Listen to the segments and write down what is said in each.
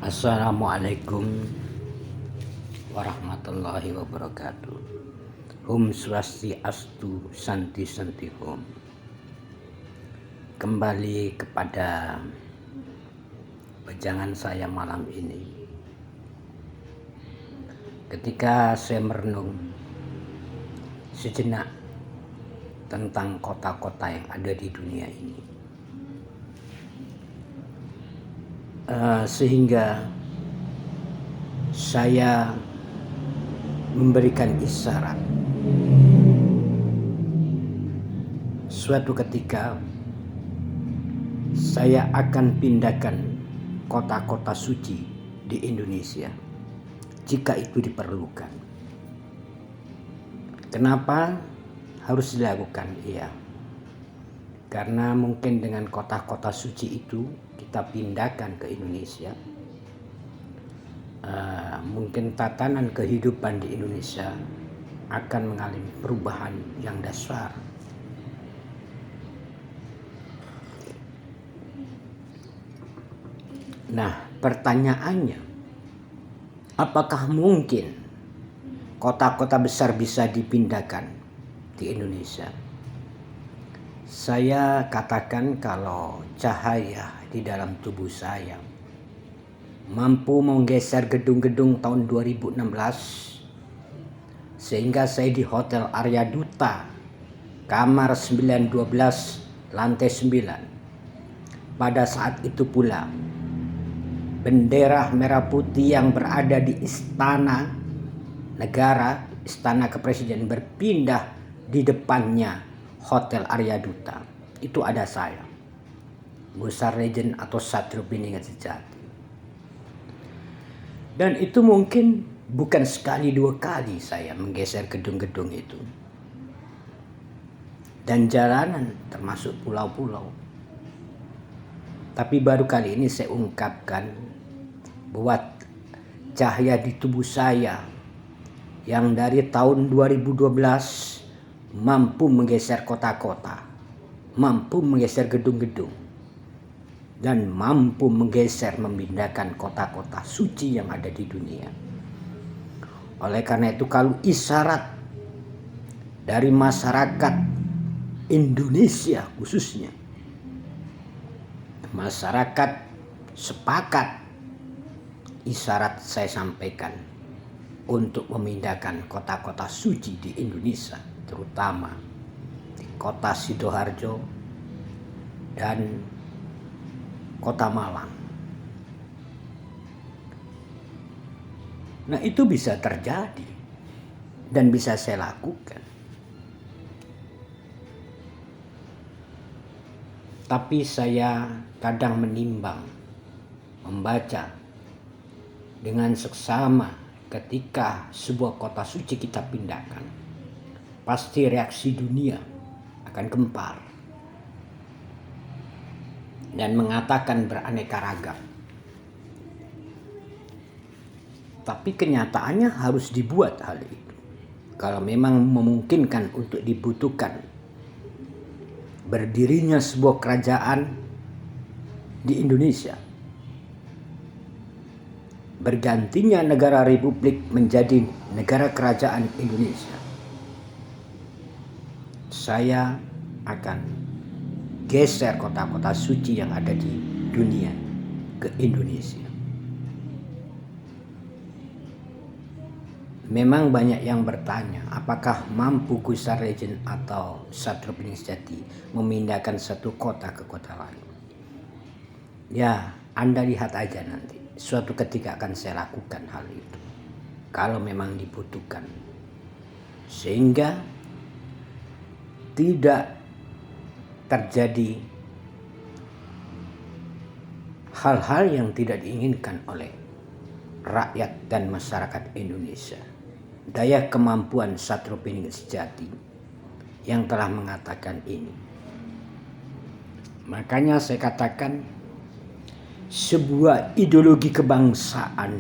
Assalamualaikum warahmatullahi wabarakatuh. Hum Swastiastu Santi Santi Hum. Kembali kepada pejangan saya malam ini. Ketika saya merenung sejenak tentang kota-kota yang ada di dunia ini, sehingga saya memberikan isyarat suatu ketika saya akan pindahkan kota-kota suci di Indonesia jika itu diperlukan. Kenapa harus dilakukan? Iya, karena mungkin dengan kota-kota suci itu kita pindahkan ke Indonesia, mungkin tatanan kehidupan di Indonesia akan mengalami perubahan yang dasar. Nah, pertanyaannya, apakah mungkin kota-kota besar bisa dipindahkan di Indonesia? Saya katakan kalau cahaya di dalam tubuh saya mampu menggeser gedung-gedung tahun 2016 sehingga saya di Hotel Arya Duta kamar 912 lantai 9. Pada saat itu pula bendera merah putih yang berada di istana negara, istana kepresiden berpindah di depannya Hotel Arya Duta. Itu ada saya, Gusar Legend atau Satrio Piningan Sejati. Dan itu mungkin bukan sekali dua kali saya menggeser gedung-gedung itu. Dan jalanan termasuk pulau-pulau. Tapi baru kali ini saya ungkapkan bahwa cahaya di tubuh saya yang dari tahun 2012 mampu menggeser kota-kota, mampu menggeser gedung-gedung, dan mampu menggeser memindahkan kota-kota suci yang ada di dunia. Oleh karena itu, kalau isyarat dari masyarakat Indonesia khususnya, masyarakat sepakat, isyarat saya sampaikan untuk memindahkan kota-kota suci di Indonesia, terutama di kota Sidoarjo dan kota Malang. Nah, itu bisa terjadi dan bisa saya lakukan. Tapi saya kadang menimbang, membaca dengan seksama ketika sebuah kota suci kita pindahkan, pasti reaksi dunia akan gempar dan mengatakan beraneka ragam. Tapi kenyataannya harus dibuat hal itu. Kalau memang memungkinkan untuk dibutuhkan berdirinya sebuah kerajaan di Indonesia, bergantinya negara republik menjadi negara kerajaan Indonesia, saya akan geser kota-kota suci yang ada di dunia ke Indonesia. Memang banyak yang bertanya, apakah mampu Gusar Legend atau Satrio Piningan Sejati memindahkan satu kota ke kota lain? Ya, Anda lihat aja nanti. Suatu ketika akan saya lakukan hal itu, kalau memang dibutuhkan, sehingga tidak terjadi hal-hal yang tidak diinginkan oleh rakyat dan masyarakat Indonesia. Daya kemampuan Satrio Piningan Sejati yang telah mengatakan ini. Makanya saya katakan sebuah ideologi kebangsaan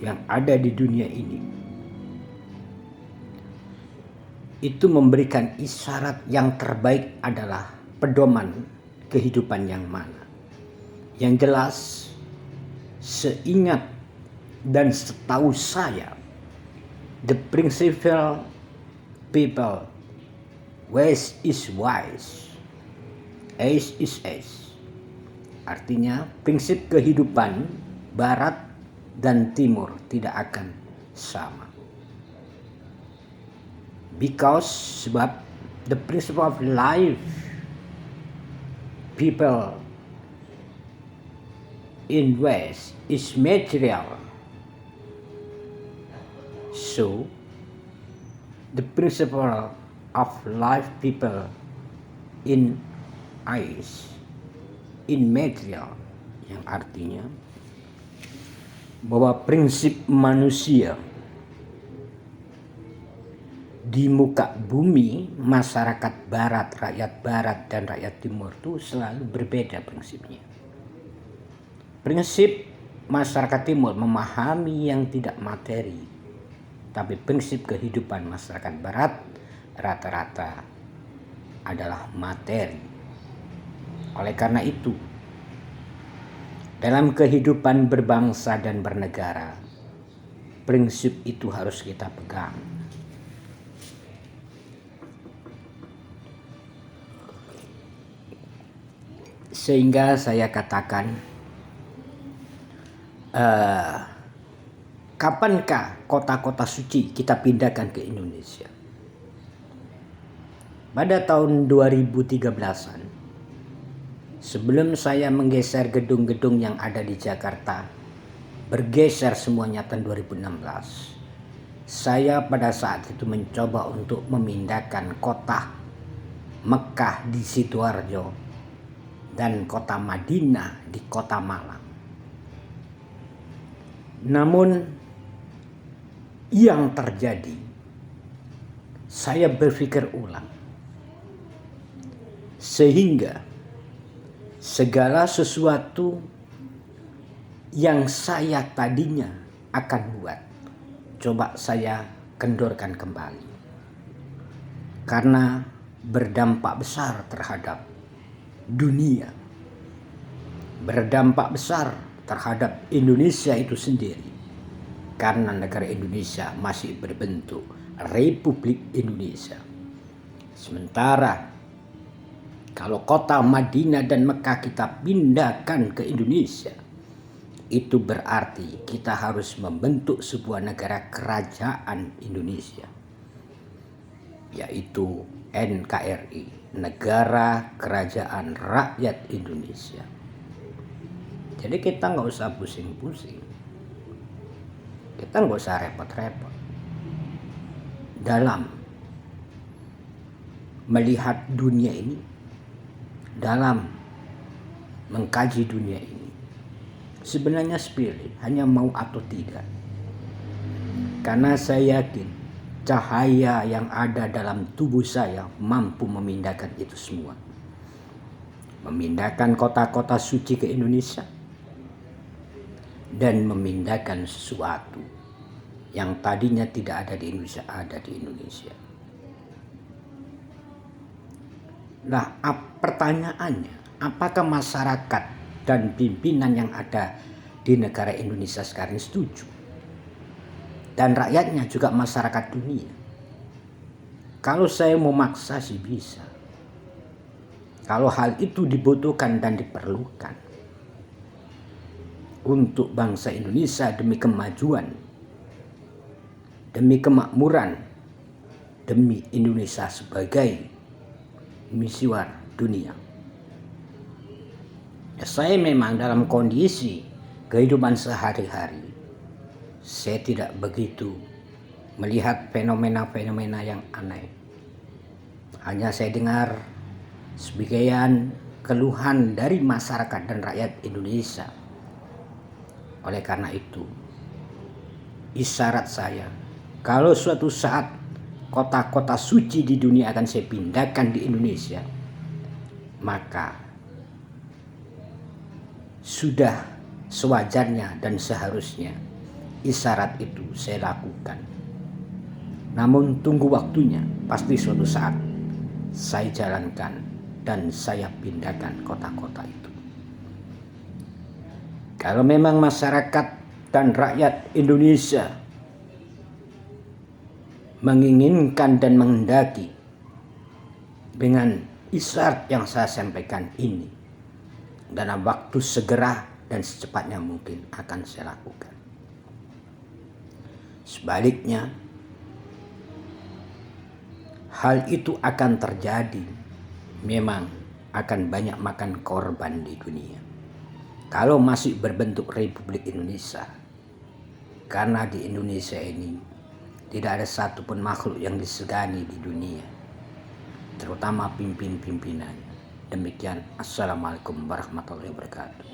yang ada di dunia ini itu memberikan isyarat yang terbaik adalah pedoman kehidupan yang mana. Yang jelas Seingat dan setahu saya, the principal people, west is wise, east is east. Artinya prinsip kehidupan barat dan timur tidak akan sama. Because sebab the principle of life people in west is material. So the principle of life people in east in material, yang artinya bahwa prinsip manusia di muka bumi, masyarakat barat, rakyat barat dan rakyat timur itu selalu berbeda prinsipnya. Prinsip masyarakat timur memahami yang tidak materi, tapi prinsip kehidupan masyarakat barat rata-rata adalah materi. Oleh karena itu, dalam kehidupan berbangsa dan bernegara, prinsip itu harus kita pegang. Sehingga saya katakan, kapankah kota-kota suci kita pindahkan ke Indonesia? Pada tahun 2013-an, sebelum saya menggeser gedung-gedung yang ada di Jakarta, bergeser semuanya tahun 2016, saya pada saat itu mencoba untuk memindahkan kota Mekah di Sidoarjo dan kota Madinah di kota Malang. Namun yang terjadi, saya berpikir ulang, sehingga segala sesuatu yang saya tadinya akan buat, coba saya kendorkan kembali. Karena berdampak besar terhadap dunia, berdampak besar terhadap Indonesia itu sendiri. Karena negara Indonesia masih berbentuk Republik Indonesia. Sementara kalau kota Madinah dan Mekah kita pindahkan ke Indonesia, itu berarti kita harus membentuk sebuah negara kerajaan Indonesia, yaitu NKRI, Negara Kerajaan Rakyat Indonesia. Jadi kita nggak usah pusing-pusing, kita nggak usah repot-repot dalam melihat dunia ini, dalam mengkaji dunia ini. Sebenarnya sepele, hanya mau atau tidak. Karena saya yakin cahaya yang ada dalam tubuh saya mampu memindahkan itu semua. Memindahkan kota-kota suci ke Indonesia dan memindahkan sesuatu yang tadinya tidak ada di Indonesia ada di Indonesia. Nah, pertanyaannya, apakah masyarakat dan pimpinan yang ada di negara Indonesia sekarang ini setuju? Dan rakyatnya juga masyarakat dunia. Kalau saya mau maksa sih bisa. Kalau hal itu dibutuhkan dan diperlukan untuk bangsa Indonesia demi kemajuan, demi kemakmuran, demi Indonesia sebagai misiwar dunia. Ya, saya memang dalam kondisi kehidupan sehari-hari, saya tidak begitu melihat fenomena-fenomena yang aneh. Hanya saya dengar sebagian keluhan dari masyarakat dan rakyat Indonesia. Oleh karena itu, isyarat saya, kalau suatu saat kota-kota suci di dunia akan saya pindahkan di Indonesia, maka sudah sewajarnya dan seharusnya isyarat itu saya lakukan. Namun tunggu waktunya, pasti suatu saat saya jalankan dan saya pindahkan kota-kota itu. Kalau memang masyarakat dan rakyat Indonesia menginginkan dan menghendaki dengan isyarat yang saya sampaikan ini, dalam waktu segera dan secepatnya mungkin akan saya lakukan. Sebaliknya, hal itu akan terjadi, memang akan banyak makan korban di dunia kalau masih berbentuk Republik Indonesia. Karena di Indonesia ini tidak ada satupun makhluk yang disegani di dunia, terutama pimpin-pimpinannya. Demikian, Assalamualaikum warahmatullahi wabarakatuh.